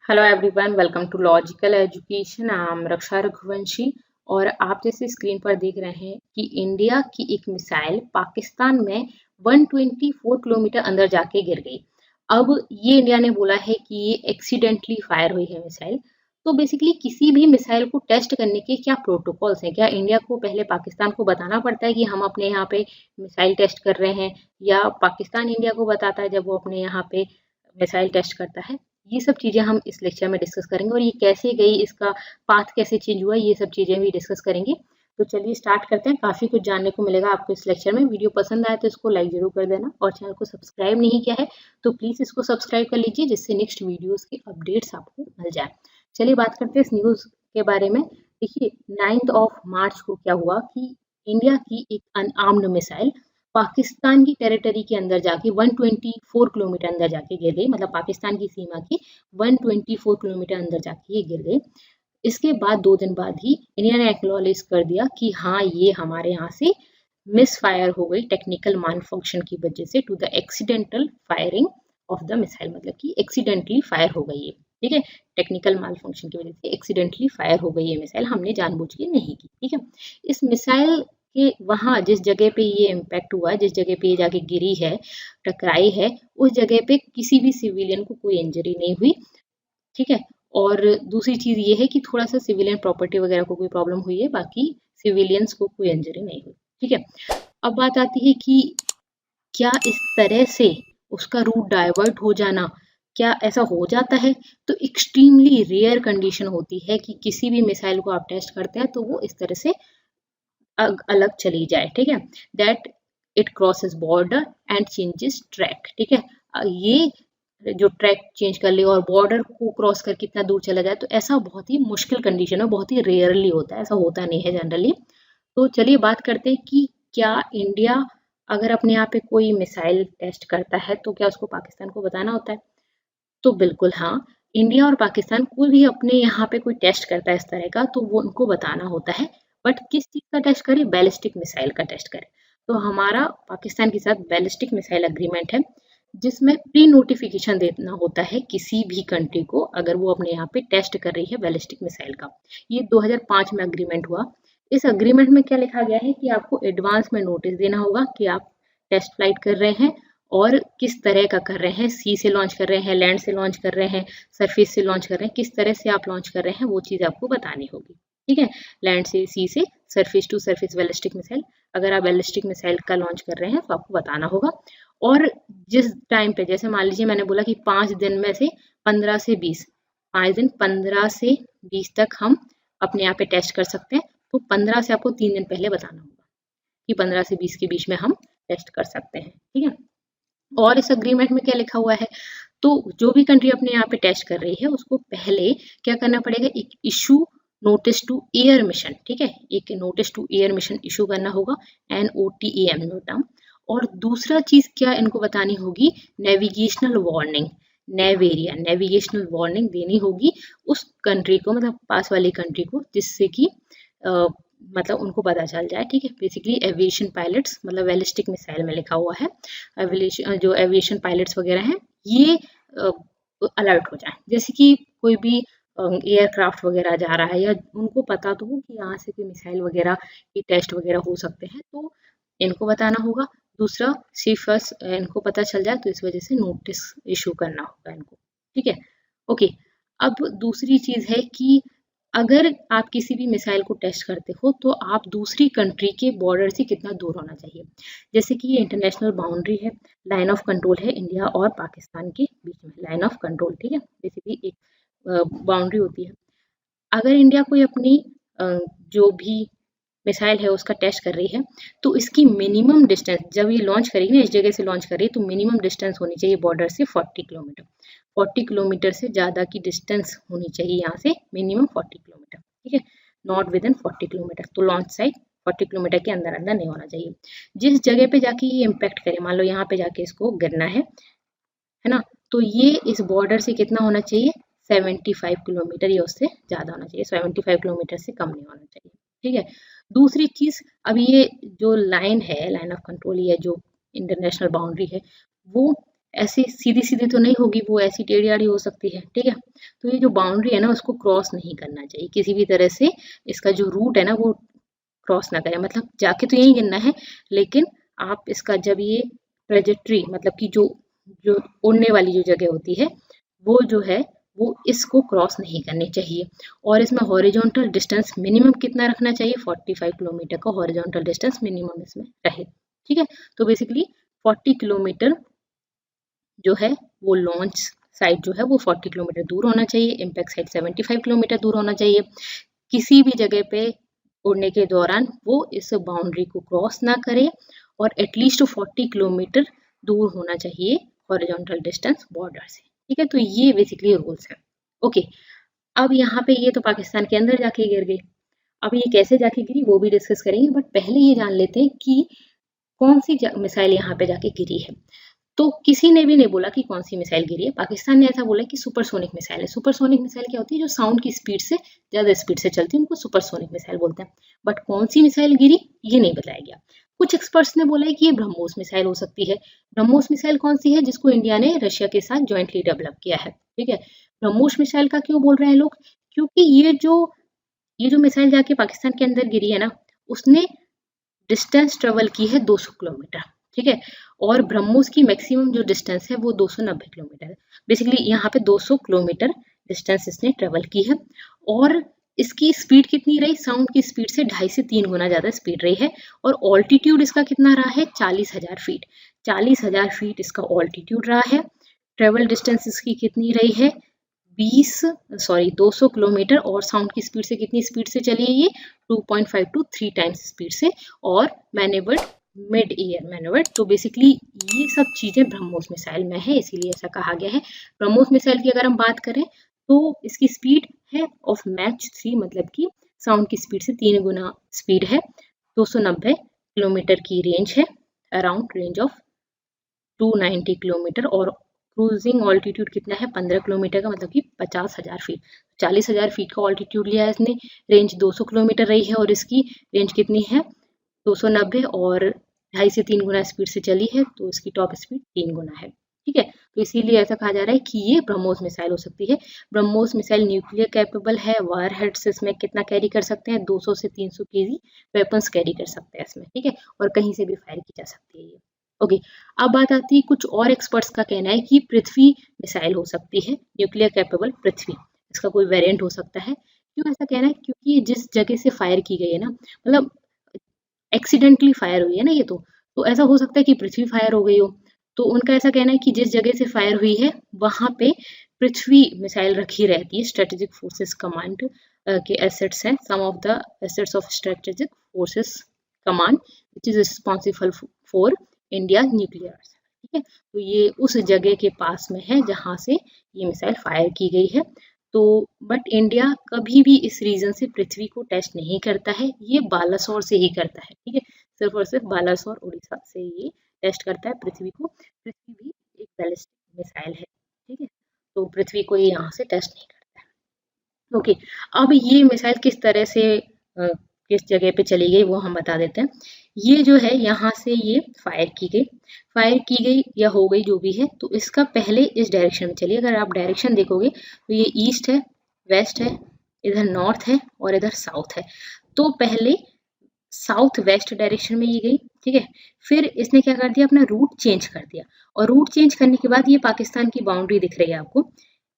Hello everyone, welcome to logical education. I am Raksha Raghuvanshi और आप जैसे स्क्रीन पर देख रहे हैं कि इंडिया की एक मिसाइल पाकिस्तान में 124 किलोमीटर अंदर जाके गिर गई। अब ये इंडिया ने बोला है कि ये एक्सीडेंटली फायर हुई है मिसाइल। तो बेसिकली किसी भी मिसाइल को टेस्ट करने के क्या प्रोटोकॉल्स हैं? क्या इंडिया को पहले पाकिस्तान को बताना पड़ता है कि हम अपने यहाँ पे मिसाइल टेस्ट कर रहे हैं, या पाकिस्तान इंडिया को बताता है जब वो अपने यहाँ पे मिसाइल टेस्ट करता है? ये सब चीज़ें हम इस लेक्चर में डिस्कस करेंगे और ये कैसे गई, इसका पाथ कैसे चेंज हुआ, ये सब चीज़ें भी डिस्कस करेंगे। तो चलिए स्टार्ट करते हैं। काफ़ी कुछ जानने को मिलेगा आपको इस लेक्चर में। वीडियो पसंद आए तो इसको लाइक जरूर कर देना और चैनल को सब्सक्राइब नहीं किया है तो प्लीज़ इसको सब्सक्राइब कर लीजिए, जिससे नेक्स्ट वीडियोस के अपडेट्स आपको मिल जाए। चलिए बात करते हैं इस न्यूज़ के बारे में। देखिए 9 मार्च को क्या हुआ कि इंडिया की एक अनआर्म्ड मिसाइल पाकिस्तान की टेरिटरी के अंदर जाके 124 किलोमीटर अंदर जाके गिर गई। मतलब पाकिस्तान की सीमा के 124 किलोमीटर अंदर जाके ये गिर गई। इसके बाद 2 दिन बाद ही इंडिया ने एक्नॉलेज कर दिया कि हाँ, ये हमारे यहाँ से मिस फायर हो गई टेक्निकल माल फंक्शन की वजह से, to the accidental firing of the missile. मतलब कि एक्सीडेंटली फायर हो गई है, ठीक है। टेक्निकल माल फंक्शन की वजह से एक्सीडेंटली फायर हो गई है मिसाइल, हमने जानबूझ के नहीं की, ठीक है। इस मिसाइल कि वहाँ जिस जगह पे ये इम्पैक्ट हुआ, जिस जगह पे ये जाके गिरी है, टकराई है, उस जगह पे किसी भी सिविलियन को कोई इंजरी नहीं हुई, ठीक है। और दूसरी चीज ये है कि थोड़ा सा सिविलियन प्रॉपर्टी वगैरह को कोई प्रॉब्लम हुई है, बाकी सिविलियंस को कोई इंजरी नहीं हुई, ठीक है। अब बात आती है कि क्या इस तरह से उसका रूट डाइवर्ट हो जाना, क्या ऐसा हो जाता है? तो एक्सट्रीमली रेयर कंडीशन होती है कि किसी भी मिसाइल को आप टेस्ट करते हैं तो वो इस तरह से अलग चली जाए, ठीक है। That it crosses border and changes track, ठीक है। ये जो ट्रैक चेंज कर ले और बॉर्डर को क्रॉस कर कितना दूर चला जाए, तो ऐसा बहुत ही मुश्किल कंडीशन है, बहुत ही रेयरली होता है, ऐसा होता नहीं है जनरली। तो चलिए बात करते हैं कि क्या इंडिया अगर अपने यहाँ पे कोई मिसाइल टेस्ट करता है तो क्या उसको पाकिस्तान को बताना होता है? तो बिल्कुल हाँ। इंडिया और पाकिस्तान कोई भी अपने यहाँ पे कोई टेस्ट करता है इस तरह का तो वो उनको बताना होता है। बट किस चीज़ का टेस्ट करें? बैलिस्टिक मिसाइल का टेस्ट करें। तो हमारा पाकिस्तान के साथ बैलिस्टिक मिसाइल एग्रीमेंट है, जिसमें प्री नोटिफिकेशन देना होता है किसी भी कंट्री को अगर वो अपने यहाँ पे टेस्ट कर रही है बैलिस्टिक मिसाइल का। ये 2005 में अग्रीमेंट हुआ। इस अग्रीमेंट में क्या लिखा गया है कि आपको एडवांस में नोटिस देना होगा कि आप टेस्ट फ्लाइट कर रहे हैं और किस तरह का कर रहे हैं, सी से लॉन्च कर रहे हैं, लैंड से लॉन्च कर रहे हैं, सरफेस से लॉन्च कर रहे हैं, किस तरह से आप लॉन्च कर रहे हैं वो चीज़ आपको बतानी होगी, ठीक है। लैंड से, सी से, surface to surface ballistic missile. अगर आप बैलिस्टिक मिसाइल का लॉन्च कर रहे हैं तो आपको बताना होगा। और जिस टाइम पे, जैसे मान लीजिए मैंने बोला कि 5 दिन में से 15 से 20, 5 दिन 15 से 20 तक हम अपने यहाँ पे टेस्ट कर सकते हैं, तो 15 से आपको 3 दिन पहले बताना होगा कि 15 से 20 के बीच में हम टेस्ट कर सकते हैं, ठीक है। और इस अग्रीमेंट में क्या लिखा हुआ है? तो जो भी कंट्री अपने यहाँ पे टेस्ट कर रही है उसको पहले क्या करना पड़ेगा? एक issue notice to airmen, ठीक है। एक notice to airmen issue करना होगा, NOTAM, नोटाम। और दूसरा चीज क्या इनको बतानी होगी? नेविगेशनल वार्निंग, नेव एरिया नेविगेशनल वार्निंग देनी होगी उस कंट्री को, मतलब पास वाली कंट्री को, जिससे कि मतलब उनको पता चल जाए, ठीक है। बेसिकली एविएशन पायलट्स, मतलब बैलिस्टिक मिसाइल में लिखा हुआ है, जो एविएशन पायलट्स वगैरह हैं ये अलर्ट हो जाए। जैसे कि कोई भी एयरक्राफ्ट वगैरह जा रहा है, या उनको पता तो हो कि यहाँ से कोई मिसाइल वगैरह की टेस्ट वगैरह हो सकते हैं, तो इनको बताना होगा। दूसरा, सिर्फ इनको पता चल जाए तो इस वजह से नोटिस इशू करना होगा इनको, ठीक है। ओके। अब दूसरी चीज है कि अगर आप किसी भी मिसाइल को टेस्ट करते हो तो आप दूसरी कंट्री के बॉर्डर से कितना दूर होना चाहिए? जैसे कि ये इंटरनेशनल बाउंड्री है, लाइन ऑफ कंट्रोल है इंडिया और पाकिस्तान के बीच में, लाइन ऑफ कंट्रोल, ठीक है। बेसिकली एक बाउंड्री होती है। अगर इंडिया कोई अपनी जो भी मिसाइल है उसका टेस्ट कर रही है तो इसकी मिनिमम डिस्टेंस, जब ये लॉन्च करेगी ना, इस जगह से लॉन्च कर रही है, तो मिनिमम डिस्टेंस होनी चाहिए बॉर्डर से 40 किलोमीटर। 40 किलोमीटर से ज़्यादा की डिस्टेंस होनी चाहिए यहाँ से, मिनिमम 40 किलोमीटर, ठीक है। नॉट विद इन 40 किलोमीटर, तो लॉन्च साइड 40 किलोमीटर के अंदर अंदर नहीं होना चाहिए। जिस जगह पे जाके ये इम्पैक्ट करे, मान लो यहाँ पे जाके इसको गिरना है ना, तो ये इस बॉर्डर से कितना होना चाहिए? 75 किलोमीटर, या उससे ज़्यादा होना चाहिए, 75 किलोमीटर से कम नहीं होना चाहिए, ठीक है। दूसरी चीज़, अब ये जो लाइन है, लाइन ऑफ कंट्रोल, या जो इंटरनेशनल बाउंड्री है, वो ऐसे सीधी सीधी तो नहीं होगी, वो ऐसी टेढ़ी आड़ी हो सकती है, ठीक है। तो ये जो बाउंड्री है ना उसको क्रॉस नहीं करना चाहिए किसी भी तरह से, इसका जो रूट है ना वो क्रॉस ना करें, मतलब जाके तो यही गिनना है, लेकिन आप इसका जब ये ट्रेजेक्ट्री मतलब कि जो जो उड़ने वाली जो जगह होती है वो जो है वो इसको क्रॉस नहीं करनी चाहिए। और इसमें हॉरिजॉन्टल डिस्टेंस मिनिमम कितना रखना चाहिए, 45 किलोमीटर का हॉरिजॉन्टल डिस्टेंस मिनिमम इसमें रहे, ठीक है। तो बेसिकली 40 किलोमीटर जो है वो लॉन्च साइड जो है वो 40 किलोमीटर दूर होना चाहिए, इम्पैक्ट साइड 75 किलोमीटर दूर होना चाहिए। किसी भी जगह पे उड़ने के दौरान वो इस बाउंड्री को क्रॉस ना करे और एटलीस्ट 40 किलोमीटर दूर होना चाहिए हॉरिजॉन्टल डिस्टेंस बॉर्डर से, ठीक है। तो ये बेसिकली रूल्स है। ओके, अब यहाँ पे ये तो पाकिस्तान के अंदर जाके गिर गई, अब ये कैसे जाके गिरी वो भी डिस्कस करेंगे, बट पहले ये जान लेते हैं कि कौन सी मिसाइल यहाँ पे जाके गिरी है। तो किसी ने भी नहीं बोला कि कौन सी मिसाइल गिरी है, पाकिस्तान ने ऐसा बोला कि सुपरसोनिक मिसाइल है। सुपरसोनिक मिसाइल क्या होती है, जो साउंड की स्पीड से ज़्यादा स्पीड से चलती है उनको सुपरसोनिक मिसाइल बोलते हैं। बट कौन सी मिसाइल गिरी ये नहीं बताया गया। कुछ एक्सपर्ट्स ने बोला है कि ये ब्रह्मोस मिसाइल हो सकती है। ब्रह्मोस मिसाइल कौन सी है, जिसको इंडिया ने रशिया के साथ ज्वाइंटली डेवलप किया है, ठीक है। ब्रह्मोस मिसाइल का क्यों बोल रहे हैं लोग, क्योंकि ये जो मिसाइल जाके पाकिस्तान के अंदर गिरी है ना, उसने डिस्टेंस ट्रेवल की है 200 किलोमीटर, ठीक है। और ब्रह्मोस की मैक्सिमम जो डिस्टेंस है वो 290 किलोमीटर है। बेसिकली यहाँ पे 200 किलोमीटर डिस्टेंस इसने ट्रेवल की है। और इसकी स्पीड कितनी रही, साउंड की स्पीड से 2.5 से 3 गुना ज़्यादा स्पीड रही है। और ऑल्टीट्यूड इसका कितना रहा है, 40,000 फीट। 40,000 फीट इसका ऑल्टीट्यूड रहा है। ट्रेवल डिस्टेंस इसकी कितनी रही है, 200 किलोमीटर। और साउंड की स्पीड से कितनी स्पीड से चली है ये, 2.5 to 3 टाइम्स स्पीड से। और मैनेवर्ड मिड एयर मैनेवर्ड। तो बेसिकली ये सब चीज़ें ब्रह्मोस मिसाइल में है, इसीलिए ऐसा कहा गया है। ब्रह्मोस मिसाइल की अगर हम बात करें तो इसकी स्पीड है ऑफ मैच 3, मतलब कि साउंड की स्पीड से 3 गुना स्पीड है। 290 किलोमीटर की रेंज है, अराउंड रेंज ऑफ 290 किलोमीटर। और क्रूजिंग ऑल्टीट्यूड कितना है, 15 किलोमीटर का, मतलब कि 50,000 फीट। 40,000 फीट का ऑल्टीट्यूड लिया है इसने, रेंज 200 किलोमीटर रही है और इसकी रेंज कितनी है 290, और 2.5 से 3 गुना स्पीड से चली है, तो इसकी टॉप स्पीड 3 गुना है, ठीक है। तो इसीलिए ऐसा कहा जा रहा है कि ये ब्रह्मोस मिसाइल हो सकती है। ब्रह्मोस मिसाइल न्यूक्लियर कैपेबल है, वायर हेड्स इसमें कितना कैरी कर सकते हैं, 200 से 300 केजी वेपन्स कैरी कर सकते हैं इसमें, ठीक है। और कहीं से भी फायर की जा सकती है ये। ओके, अब बात आती है, कुछ और एक्सपर्ट्स का कहना है कि पृथ्वी मिसाइल हो सकती है, न्यूक्लियर कैपेबल पृथ्वी, इसका कोई वेरिएंट हो सकता है। क्यों ऐसा कहना है, क्योंकि ये जिस जगह से फायर की गई है ना, मतलब एक्सीडेंटली फायर हुई है ना ये, तो ऐसा हो सकता है कि पृथ्वी फायर हो गई हो। तो उनका ऐसा कहना है कि जिस जगह से फायर हुई है वहां पे पृथ्वी मिसाइल रखी रहती है। स्ट्रेटेजिक फोर्सेस कमांड के एसेट्स हैं, some of the assets of strategic forces command which is responsible for India nuclear, ठीक है। तो ये उस जगह के पास में है जहां से ये मिसाइल फायर की गई है। तो बट इंडिया कभी भी इस रीजन से पृथ्वी को टेस्ट नहीं करता है, ये बालासोर से ही करता है, ठीक है। सिर्फ और सिर्फ बालासोर उड़ीसा से ये टेस्ट करता है पृथ्वी को। पृथ्वी भी एक बैलिस्टिक मिसाइल है, ठीक है। तो पृथ्वी को ये यहाँ से टेस्ट नहीं करता है। ओके, अब ये मिसाइल किस तरह से किस जगह पे चली गई वो हम बता देते हैं। ये जो है यहाँ से ये फायर की गई या हो गई जो भी है, तो इसका पहले इस डायरेक्शन में चलिए। अगर आप डायरेक्शन देखोगे तो ये ईस्ट है, वेस्ट है, इधर नॉर्थ है और इधर साउथ है। तो पहले साउथ वेस्ट डायरेक्शन में ये गई, ठीक है। फिर इसने क्या कर दिया, अपना रूट चेंज कर दिया। और रूट चेंज करने के बाद ये पाकिस्तान की बाउंड्री दिख रही है आपको,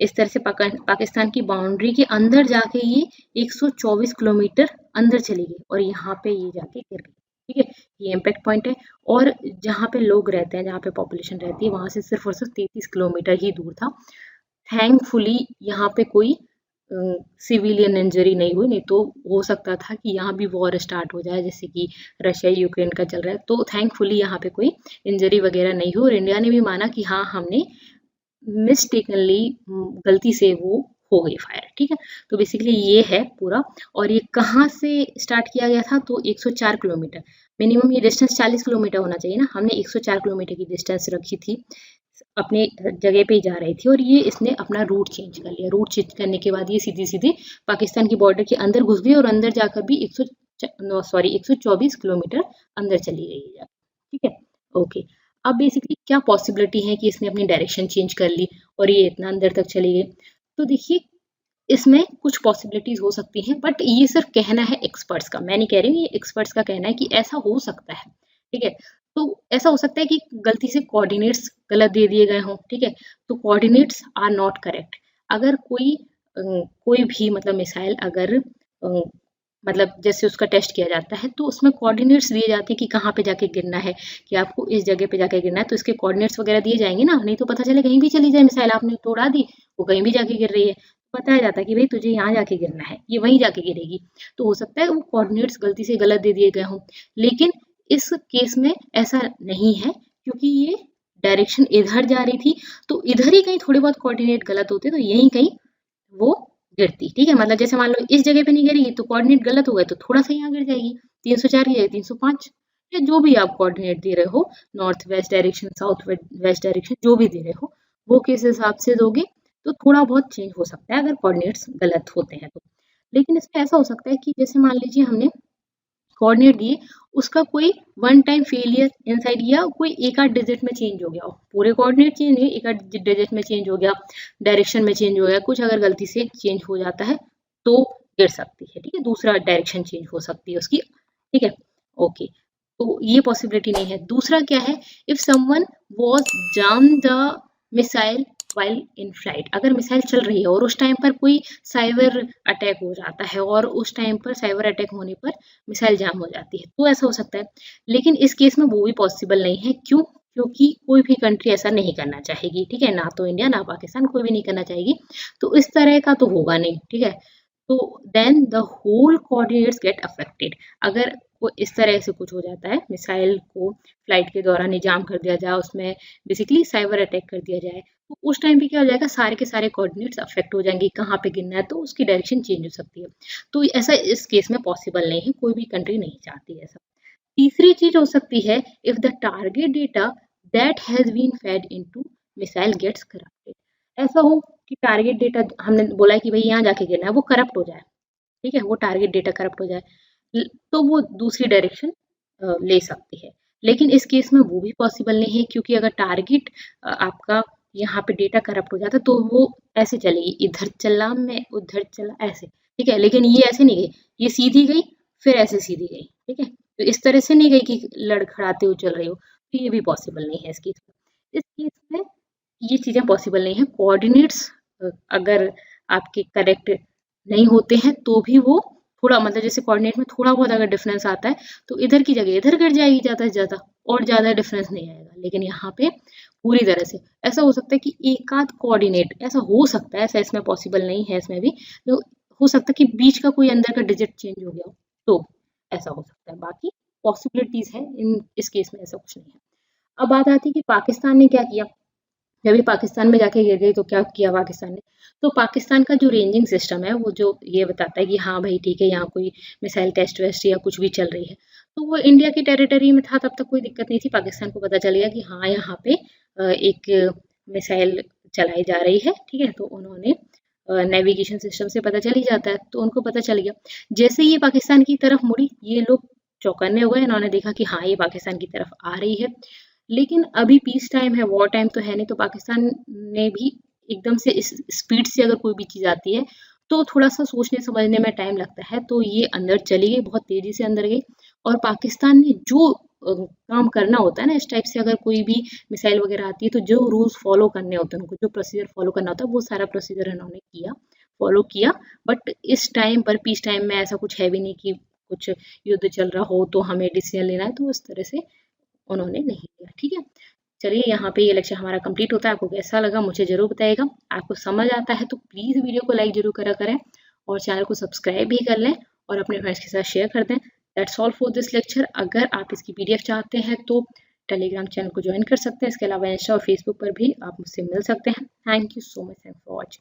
इस तरह से पाकिस्तान की बाउंड्री के अंदर जाके ये 124 किलोमीटर अंदर चली गई और यहाँ पे ये जाके गिर गई, ठीक है। ये इम्पैक्ट पॉइंट है। और जहाँ पे लोग रहते हैं, जहाँ पे पॉपुलेशन रहती है, वहां से सिर्फ और सिर्फ 33 किलोमीटर ही दूर था। थैंकफुली यहाँ पे कोई सिविलियन इंजरी नहीं हुई, नहीं तो हो सकता था कि यहाँ भी वॉर स्टार्ट हो जाए, जैसे कि रशिया यूक्रेन का चल रहा है। तो थैंकफुली यहाँ पे कोई इंजरी वगैरह नहीं हुई और इंडिया ने भी माना कि हाँ हमने मिस्टेकनली गलती से वो हो गई फायर, ठीक है। तो बेसिकली ये है पूरा। और ये कहाँ से स्टार्ट किया गया था, तो 104 किलोमीटर, मिनिमम ये डिस्टेंस 40 किलोमीटर होना चाहिए ना, हमने 104 किलोमीटर की डिस्टेंस रखी थी, अपने जगह पे जा रही थी। और ये इसने अपना रूट चेंज कर लिया। रूट चेंज करने के बाद ये सीधी सीधी पाकिस्तान की बॉर्डर के अंदर घुस गई और अंदर जाकर भी 124 किलोमीटर अंदर चली गई है, ठीक है। ओके, अब बेसिकली क्या पॉसिबिलिटी है कि इसने अपनी डायरेक्शन चेंज कर ली और ये इतना अंदर तक चली गई। तो देखिए इसमें कुछ पॉसिबिलिटीज हो सकती हैं, बट ये सिर्फ कहना है एक्सपर्ट्स का, मैं नहीं कह रही हूँ, ये एक्सपर्ट्स का कहना है कि ऐसा हो सकता है। ठीक है, तो ऐसा हो सकता है कि गलती से कोऑर्डिनेट्स गलत दे दिए गए हों। ठीक है, तो कोऑर्डिनेट्स आर नॉट करेक्ट। अगर कोई भी मतलब मिसाइल अगर मतलब जैसे उसका टेस्ट किया जाता है तो उसमें कोऑर्डिनेट्स दिए जाते हैं कि कहाँ पे जाके गिरना है, कि आपको इस जगह पे जाके गिरना है, तो इसके कोऑर्डिनेट्स वगैरह दिए जाएंगे ना, नहीं तो पता चले कहीं भी चली जाए मिसाइल, आपने तो उड़ा दी, वो कहीं भी जाके गिर रही है, बताया जाता है कि भाई तुझे यहाँ जाके गिरना है, ये वहीं जाके गिरेगी। तो हो सकता है वो कोऑर्डिनेट्स गलती से गलत दे दिए गए हों, लेकिन इस केस में ऐसा नहीं है, क्योंकि ये डायरेक्शन इधर जा रही थी, तो इधर ही कहीं थोड़े बहुत कोऑर्डिनेट गलत होते तो यहीं कहीं वो गिरती। ठीक है, मतलब जैसे मान लो इस जगह पे नहीं गिरेगी तो कोऑर्डिनेट गलत हो गए तो थोड़ा सा यहाँ गिर जाएगी, 304 की जगह 305, या जो भी आप कोऑर्डिनेट दे रहे हो, north west direction, south west direction, जो भी दे रहे हो वो किस हिसाब से दोगे, तो थोड़ा बहुत चेंज हो सकता है अगर कोऑर्डिनेट्स गलत होते हैं तो। लेकिन इसमें ऐसा हो सकता है कि जैसे मान लीजिए हमने कोऑर्डिनेट दिए, उसका कोई वन टाइम फेलियर इनसाइड या कोई एक आध डिजिट में चेंज हो गया हो, पूरे कोऑर्डिनेट चेंज नहीं, एक आध डिजिट में चेंज हो गया, डायरेक्शन में चेंज हो गया, कुछ अगर गलती से चेंज हो जाता है तो गिर सकती है। ठीक है, दूसरा डायरेक्शन चेंज हो सकती है उसकी। ठीक है, ओके, तो ये पॉसिबिलिटी नहीं है। दूसरा क्या है, इफ समवन वाज जम the missile while in flight, अगर मिसाइल चल रही है और उस टाइम पर कोई साइबर अटैक हो जाता है और उस टाइम पर साइबर अटैक होने पर मिसाइल जाम हो जाती है, तो ऐसा हो सकता है। लेकिन इस केस में वो भी पॉसिबल नहीं है, क्यों? क्योंकि कोई भी कंट्री ऐसा नहीं करना चाहेगी। ठीक है, ना तो इंडिया ना पाकिस्तान, कोई भी नहीं करना चाहेगी, तो इस तरह का तो होगा नहीं। ठीक है, तो then the whole coordinates get affected. अगर वो इस तरह से कुछ हो जाता है, मिसाइल को फ्लाइट के दौरान ही जाम कर दिया जाए, उसमें बेसिकली साइबर अटैक कर दिया जाए, तो उस टाइम पे क्या हो जाएगा, सारे के सारे कोऑर्डिनेट्स अफेक्ट हो जाएंगे, कहाँ पे गिरना है, तो उसकी डायरेक्शन चेंज हो सकती है। तो ऐसा इस केस में पॉसिबल नहीं है, कोई भी कंट्री नहीं चाहती ऐसा। तीसरी चीज हो सकती है, if the target data that has been fed into missile gets corrupted. ऐसा हो कि टारगेट डेटा हमने बोला है कि भाई यहाँ जाके गिरना है, वो करप्ट हो जाए। ठीक है, वो टारगेट डेटा करप्ट हो जाए, तो वो दूसरी डायरेक्शन ले सकती है। लेकिन इस केस में वो भी पॉसिबल नहीं है, क्योंकि अगर टारगेट आपका यहाँ पे डेटा करप्ट हो जाता तो वो ऐसे चलेगी, इधर चला मैं उधर चला ऐसे। ठीक है, लेकिन ये ऐसे नहीं गई, ये सीधी गई फिर ऐसे सीधी गई। ठीक है, तो इस तरह से नहीं गई कि लड़खड़ाते हुए चल रही हो, तो ये भी पॉसिबल नहीं है इस केस में। इस केस में ये चीजें पॉसिबल नहीं है। कोऑर्डिनेट्स अगर आपके करेक्ट नहीं होते हैं तो भी वो थोड़ा मतलब जैसे कोऑर्डिनेट में थोड़ा बहुत अगर डिफरेंस आता है तो इधर की जगह इधर गिर जाएगी ज़्यादा से ज़्यादा, और ज़्यादा डिफरेंस नहीं आएगा। लेकिन यहाँ पे पूरी तरह से ऐसा हो सकता है कि एक आध कोऑर्डिनेट ऐसा हो सकता है, ऐसा इसमें पॉसिबल नहीं है, इसमें भी तो हो सकता है कि बीच का कोई अंदर का डिजिट चेंज हो गया हो, तो ऐसा हो सकता है। बाकी पॉसिबिलिटीज है, इन इस केस में ऐसा कुछ नहीं है। अब बात आती है कि पाकिस्तान ने क्या किया। जब ये पाकिस्तान में जाके गिर गई तो क्या किया पाकिस्तान ने, तो पाकिस्तान का जो रेंजिंग सिस्टम है वो जो ये बताता है कि हाँ भाई ठीक है, यहाँ कोई मिसाइल टेस्ट वेस्ट या कुछ भी चल रही है, तो वो इंडिया की टेरिटरी में था, तब तक कोई दिक्कत नहीं थी। पाकिस्तान को पता चल गया कि हाँ यहाँ पे एक मिसाइल चलाई जा रही है। ठीक है, तो उन्होंने नेविगेशन सिस्टम से पता चल ही जाता है, तो उनको पता चल गया। जैसे ये पाकिस्तान की तरफ मुड़ी, ये लोग चौकन्ने हो गए, इन्होंने देखा कि हाँ ये पाकिस्तान की तरफ आ रही है। लेकिन अभी पीस टाइम है, वॉर टाइम तो है नहीं, तो पाकिस्तान ने भी एकदम से इस स्पीड से अगर कोई भी चीज़ आती है तो थोड़ा सा सोचने समझने में टाइम लगता है। तो ये अंदर चली गई, बहुत तेज़ी से अंदर गई, और पाकिस्तान ने जो काम करना होता है ना, इस टाइप से अगर कोई भी मिसाइल वगैरह आती है तो जो रूल्स फॉलो करने होते हैं, उनको जो प्रोसीजर फॉलो करना होता है, वो सारा प्रोसीजर इन्होंने किया, फॉलो किया। बट इस टाइम पर पीस टाइम में ऐसा कुछ है भी नहीं कि कुछ युद्ध चल रहा हो तो हमें डिसीजन लेना है, तो उस तरह से उन्होंने नहीं किया। ठीक है, चलिए यहाँ पे ये लेक्चर हमारा कंप्लीट होता है। आपको कैसा लगा मुझे जरूर बताइएगा। आपको समझ आता है तो प्लीज़ वीडियो को लाइक जरूर करा करें, और चैनल को सब्सक्राइब भी कर लें और अपने फ्रेंड्स के साथ शेयर कर दें। That's all for this lecture. अगर आप इसकी PDF चाहते हैं तो टेलीग्राम चैनल को ज्वाइन कर सकते हैं। इसके अलावा इंस्टा और फेसबुक पर भी आप मुझसे मिल सकते हैं। Thank you so much for watching.